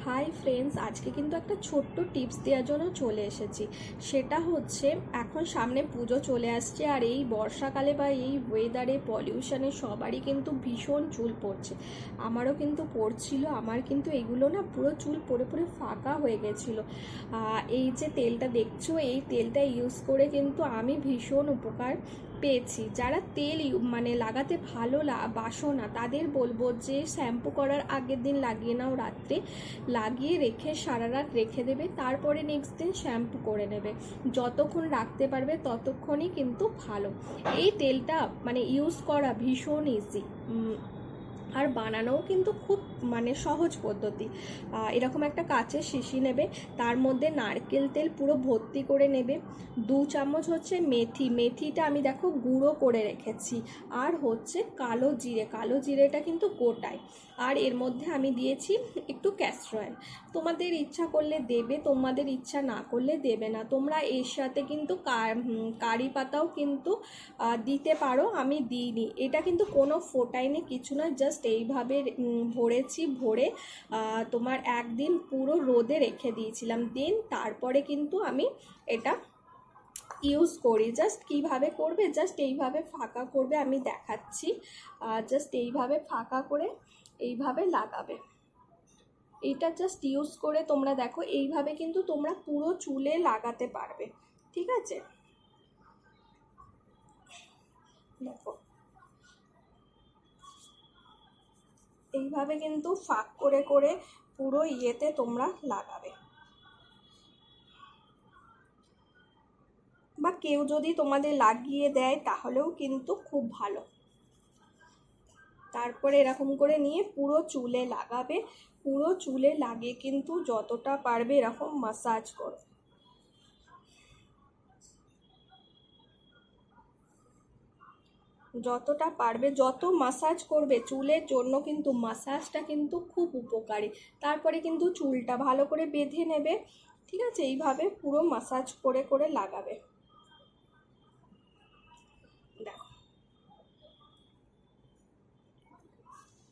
Hi friends, আজকে কিন্তু একটা ছোট্ট টিপস দেওয়ার জন্য চলে এসেছি। সেটা হচ্ছে, এখন সামনে পুজো চলে আসছে, আর এই বর্ষাকালে বা এই ওয়েদারে পলিউশনে সবারই কিন্তু ভীষণ চুল পড়ছে। আমারও কিন্তু পড়ছিল। আমার কিন্তু এগুলো না পুরো চুল পড়ে পড়ে ফাঁকা হয়ে গেছিলো। এই যে তেলটা দেখছো, এই তেলটা ইউজ করে কিন্তু আমি ভীষণ উপকার পেয়েছি। যারা তেল মানে লাগাতে ভালো বাসো না, তাদের বলবো যে শ্যাম্পু করার আগের দিন লাগিয়ে নাও, রাত্রে লাগিয়ে রেখে সারা রাত রেখে দেবে, তারপরে নেক্সট দিন শ্যাম্পু করে নেবে। যতক্ষণ রাখতে পারবে ততক্ষণই কিন্তু ভালো। এই তেলটা মানে ইউজ করা ভীষণ ইজি, আর বানানোও কিন্তু খুব মানে সহজ পদ্ধতি। এরকম একটা কাচের শিশি নেবে, তার মধ্যে নারকেল তেল পুরো ভর্তি করে নেবে। 2 চামচ হচ্ছে মেথিটা আমি দেখো গুঁড়ো করে রেখেছি। আর হচ্ছে কালো জিরেটা কিন্তু গোটায়। আর এর মধ্যে আমি দিয়েছি একটু ক্যাস্টর অয়েল। তোমাদের ইচ্ছা করলে দেবে, তোমাদের ইচ্ছা না করলে দেবে না। তোমরা এর সাথে কিন্তু কারি পাতাও কিন্তু দিতে পারো, আমি দিইনি। এটা কিন্তু কোনো ফোটাইনি, কিছু না, জাস্ট এইভাবে ভরেছি। ভরে তোমার একদিন পুরো রোদে রেখে দিয়েছিলাম। দেন তারপরে কিন্তু আমি এটা ইউজ করি। জাস্ট কিভাবে করবে, জাস্ট এইভাবে ফাঁকা করবে, আমি দেখাচ্ছি। জাস্ট এইভাবে ফাঁকা করে এইভাবে লাগাবে। এইটা জাস্ট ইউজ করে তোমরা দেখো, এইভাবে কিন্তু তোমরা পুরো চুলে লাগাতে পারবে। ঠিক আছে, দেখো এইভাবে কিন্তু ফাঁক করে করে পুরো ইয়েতে তোমরা লাগাবে। বা কেউ যদি তোমাদের লাগিয়ে দেয় তাহলেও কিন্তু খুব ভালো। তারপরে এরকম করে নিয়ে পুরো চুলে লাগাবে। পুরো চুলে লাগিয়ে কিন্তু যতটা পারবে এরকম মাসাজ করো। যতটা পারবে, যত মাসাজ করবে চুলের জন্য কিন্তু মাসাজটা কিন্তু খুব উপকারী। তারপরে কিন্তু চুলটা ভালো করে বেঁধে নেবে। ঠিক আছে, এইভাবে পুরো মাসাজ করে করে লাগাবে। দেখো